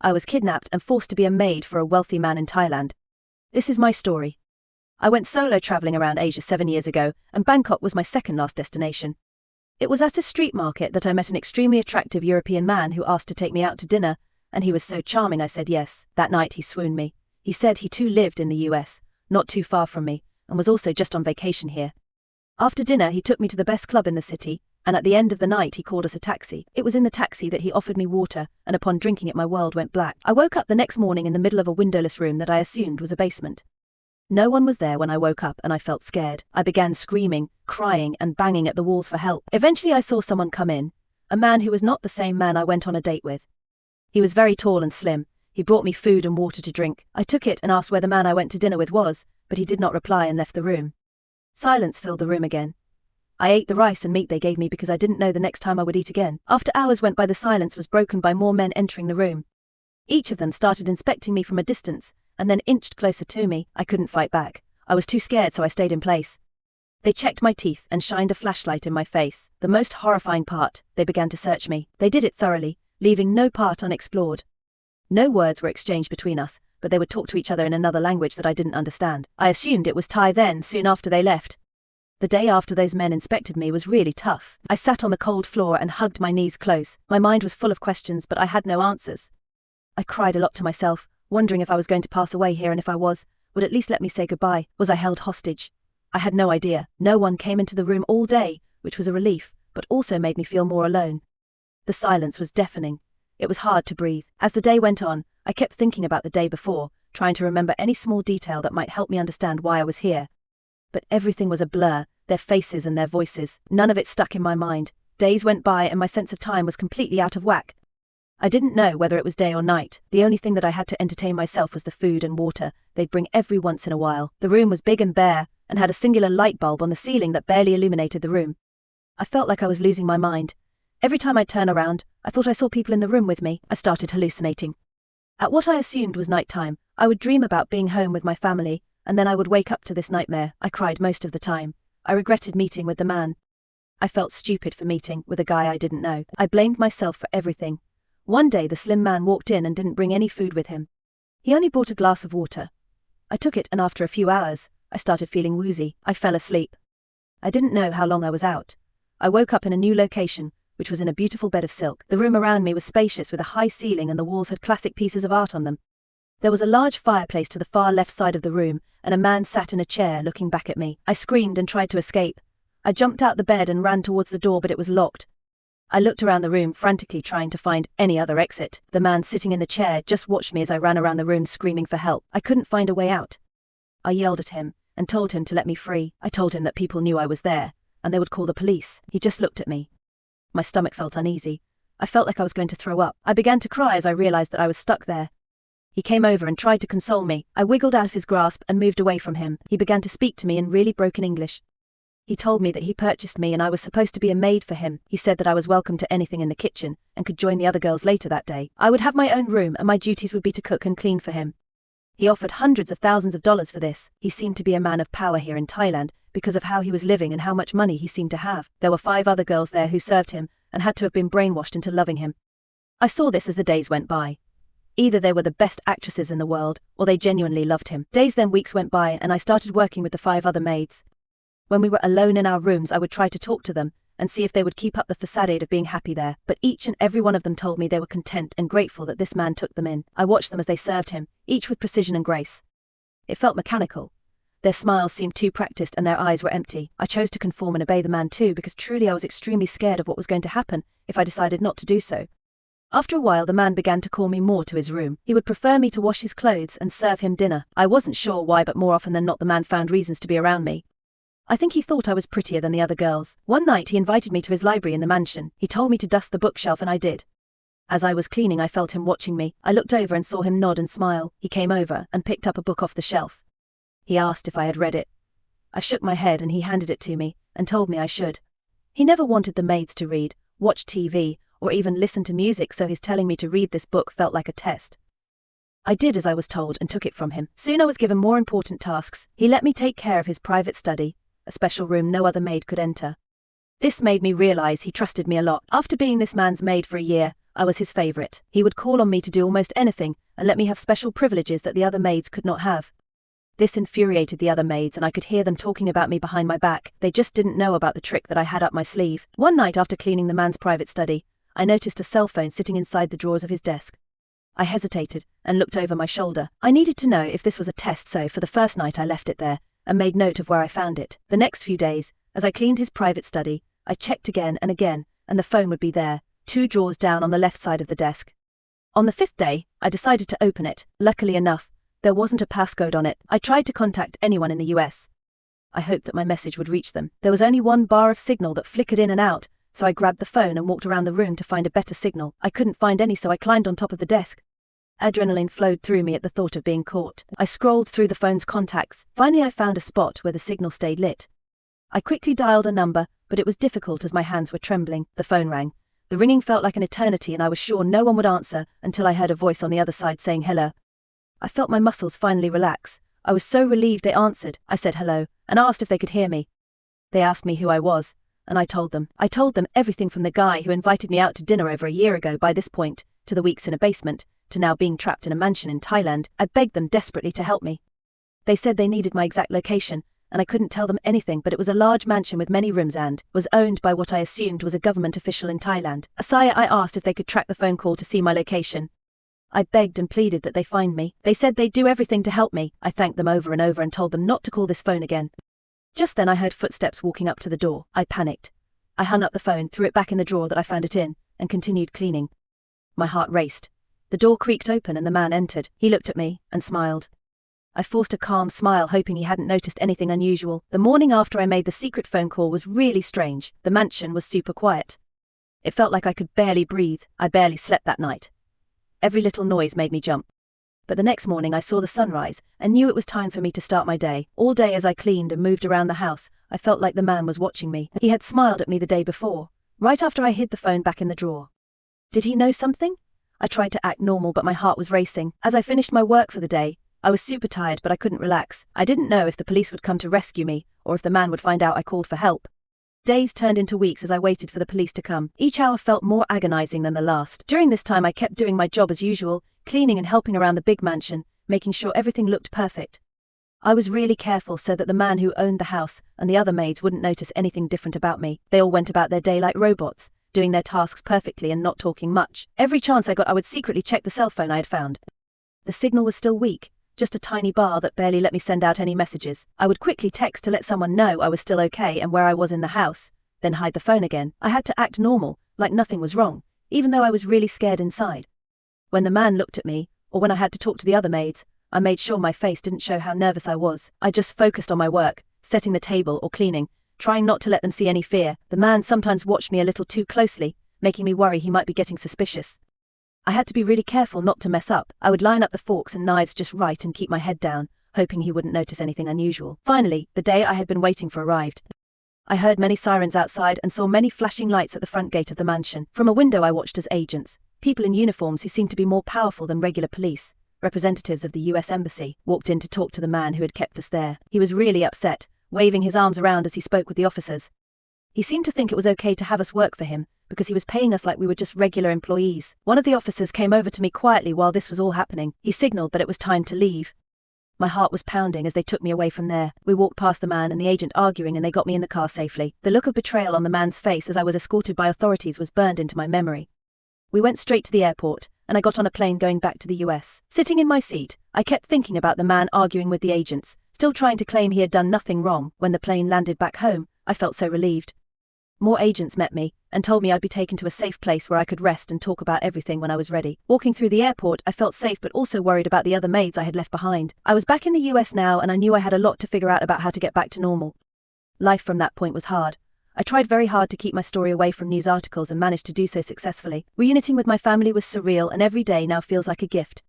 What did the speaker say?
I was kidnapped and forced to be a maid for a wealthy man in Thailand. This is my story. I went solo traveling around Asia 7 years ago, and Bangkok was my second last destination. It was at a street market that I met an extremely attractive European man who asked to take me out to dinner, and he was so charming I said yes. That night he swooned me. He said he too lived in the US, not too far from me, and was also just on vacation here. After dinner he took me to the best club in the city, and at the end of the night he called us a taxi. It was in the taxi that he offered me water, and upon drinking it my world went black. I woke up the next morning in the middle of a windowless room that I assumed was a basement. No one was there when I woke up and I felt scared. I began screaming, crying and banging at the walls for help. Eventually I saw someone come in, a man who was not the same man I went on a date with. He was very tall and slim. He brought me food and water to drink. I took it and asked where the man I went to dinner with was, but he did not reply and left the room. Silence filled the room again. I ate the rice and meat they gave me because I didn't know the next time I would eat again. After hours went by, the silence was broken by more men entering the room. Each of them started inspecting me from a distance, and then inched closer to me. I couldn't fight back. I was too scared, so I stayed in place. They checked my teeth and shined a flashlight in my face. The most horrifying part, they began to search me. They did it thoroughly, leaving no part unexplored. No words were exchanged between us, but they would talk to each other in another language that I didn't understand. I assumed it was Thai then, soon after they left. The day after those men inspected me was really tough. I sat on the cold floor and hugged my knees close. My mind was full of questions, but I had no answers. I cried a lot to myself, wondering if I was going to pass away here, and if I was, would at least let me say goodbye. Was I held hostage? I had no idea. No one came into the room all day, which was a relief, but also made me feel more alone. The silence was deafening. It was hard to breathe. As the day went on, I kept thinking about the day before, trying to remember any small detail that might help me understand why I was here. But everything was a blur, their faces and their voices. None of it stuck in my mind. Days went by and my sense of time was completely out of whack. I didn't know whether it was day or night. The only thing that I had to entertain myself was the food and water they'd bring every once in a while. The room was big and bare, and had a singular light bulb on the ceiling that barely illuminated the room. I felt like I was losing my mind. Every time I'd turn around, I thought I saw people in the room with me. I started hallucinating. At what I assumed was nighttime, I would dream about being home with my family, and then I would wake up to this nightmare. I cried most of the time. I regretted meeting with the man. I felt stupid for meeting with a guy I didn't know. I blamed myself for everything. One day the slim man walked in and didn't bring any food with him. He only brought a glass of water. I took it, and after a few hours, I started feeling woozy. I fell asleep. I didn't know how long I was out. I woke up in a new location, which was in a beautiful bed of silk. The room around me was spacious with a high ceiling, and the walls had classic pieces of art on them. There was a large fireplace to the far left side of the room, and a man sat in a chair looking back at me. I screamed and tried to escape. I jumped out the bed and ran towards the door, but it was locked. I looked around the room frantically, trying to find any other exit. The man sitting in the chair just watched me as I ran around the room screaming for help. I couldn't find a way out. I yelled at him and told him to let me free. I told him that people knew I was there, and they would call the police. He just looked at me. My stomach felt uneasy. I felt like I was going to throw up. I began to cry as I realized that I was stuck there. He came over and tried to console me. I wiggled out of his grasp and moved away from him. He began to speak to me in really broken English. He told me that he purchased me and I was supposed to be a maid for him. He said that I was welcome to anything in the kitchen and could join the other girls later that day. I would have my own room and my duties would be to cook and clean for him. He offered hundreds of thousands of dollars for this. He seemed to be a man of power here in Thailand because of how he was living and how much money he seemed to have. There were 5 other girls there who served him and had to have been brainwashed into loving him. I saw this as the days went by. Either they were the best actresses in the world, or they genuinely loved him. Days then weeks went by and I started working with the 5 other maids. When we were alone in our rooms, I would try to talk to them and see if they would keep up the facade of being happy there. But each and every one of them told me they were content and grateful that this man took them in. I watched them as they served him, each with precision and grace. It felt mechanical. Their smiles seemed too practiced and their eyes were empty. I chose to conform and obey the man too, because truly I was extremely scared of what was going to happen if I decided not to do so. After a while the man began to call me more to his room. He would prefer me to wash his clothes and serve him dinner. I wasn't sure why, but more often than not the man found reasons to be around me. I think he thought I was prettier than the other girls. One night he invited me to his library in the mansion. He told me to dust the bookshelf and I did. As I was cleaning I felt him watching me. I looked over and saw him nod and smile. He came over and picked up a book off the shelf. He asked if I had read it. I shook my head and he handed it to me and told me I should. He never wanted the maids to read, watch TV, or even listen to music, so his telling me to read this book felt like a test. I did as I was told and took it from him. Soon I was given more important tasks. He let me take care of his private study, a special room no other maid could enter. This made me realize he trusted me a lot. After being this man's maid for a year, I was his favorite. He would call on me to do almost anything and let me have special privileges that the other maids could not have. This infuriated the other maids, and I could hear them talking about me behind my back. They just didn't know about the trick that I had up my sleeve. One night after cleaning the man's private study, I noticed a cell phone sitting inside the drawers of his desk. I hesitated and looked over my shoulder. I needed to know if this was a test, so for the first night I left it there and made note of where I found it. The next few days, as I cleaned his private study, I checked again and again, and the phone would be there, 2 drawers down on the left side of the desk. On the 5th day, I decided to open it. Luckily enough, there wasn't a passcode on it. I tried to contact anyone in the US. I hoped that my message would reach them. There was only one bar of signal that flickered in and out, so I grabbed the phone and walked around the room to find a better signal. I couldn't find any, so I climbed on top of the desk. Adrenaline flowed through me at the thought of being caught. I scrolled through the phone's contacts. Finally, I found a spot where the signal stayed lit. I quickly dialed a number, but it was difficult as my hands were trembling. The phone rang. The ringing felt like an eternity, and I was sure no one would answer until I heard a voice on the other side saying hello. I felt my muscles finally relax. I was so relieved they answered. I said hello and asked if they could hear me. They asked me who I was, and I told them. I told them everything from the guy who invited me out to dinner over a year ago by this point, to the weeks in a basement, to now being trapped in a mansion in Thailand. I begged them desperately to help me. They said they needed my exact location, and I couldn't tell them anything, but it was a large mansion with many rooms and was owned by what I assumed was a government official in Thailand. Asaya, I asked if they could track the phone call to see my location. I begged and pleaded that they find me. They said they'd do everything to help me. I thanked them over and over and told them not to call this phone again. Just then I heard footsteps walking up to the door. I panicked. I hung up the phone, threw it back in the drawer that I found it in, and continued cleaning. My heart raced. The door creaked open and the man entered. He looked at me and smiled. I forced a calm smile, hoping he hadn't noticed anything unusual. The morning after I made the secret phone call was really strange. The mansion was super quiet. It felt like I could barely breathe. I barely slept that night. Every little noise made me jump. But the next morning I saw the sunrise and knew it was time for me to start my day. All day as I cleaned and moved around the house, I felt like the man was watching me. He had smiled at me the day before, right after I hid the phone back in the drawer. Did he know something? I tried to act normal, but my heart was racing. As I finished my work for the day, I was super tired, but I couldn't relax. I didn't know if the police would come to rescue me, or if the man would find out I called for help. Days turned into weeks as I waited for the police to come. Each hour felt more agonizing than the last. During this time I kept doing my job as usual, cleaning and helping around the big mansion, making sure everything looked perfect. I was really careful so that the man who owned the house and the other maids wouldn't notice anything different about me. They all went about their day like robots, doing their tasks perfectly and not talking much. Every chance I got, I would secretly check the cell phone I had found. The signal was still weak, just a tiny bar that barely let me send out any messages. I would quickly text to let someone know I was still okay and where I was in the house, then hide the phone again. I had to act normal, like nothing was wrong, even though I was really scared inside. When the man looked at me, or when I had to talk to the other maids, I made sure my face didn't show how nervous I was. I just focused on my work, setting the table or cleaning, trying not to let them see any fear. The man sometimes watched me a little too closely, making me worry he might be getting suspicious. I had to be really careful not to mess up. I would line up the forks and knives just right and keep my head down, hoping he wouldn't notice anything unusual. Finally, the day I had been waiting for arrived. I heard many sirens outside and saw many flashing lights at the front gate of the mansion. From a window I watched as agents, people in uniforms who seemed to be more powerful than regular police, representatives of the US Embassy, walked in to talk to the man who had kept us there. He was really upset, waving his arms around as he spoke with the officers. He seemed to think it was okay to have us work for him, because he was paying us like we were just regular employees. One of the officers came over to me quietly while this was all happening. He signaled that it was time to leave. My heart was pounding as they took me away from there. We walked past the man and the agent arguing, and they got me in the car safely. The look of betrayal on the man's face as I was escorted by authorities was burned into my memory. We went straight to the airport, and I got on a plane going back to the US. Sitting in my seat, I kept thinking about the man arguing with the agents, still trying to claim he had done nothing wrong. When the plane landed back home, I felt so relieved. More agents met me and told me I'd be taken to a safe place where I could rest and talk about everything when I was ready. Walking through the airport, I felt safe but also worried about the other maids I had left behind. I was back in the US now, and I knew I had a lot to figure out about how to get back to normal. Life from that point was hard. I tried very hard to keep my story away from news articles and managed to do so successfully. Reuniting with my family was surreal, and every day now feels like a gift.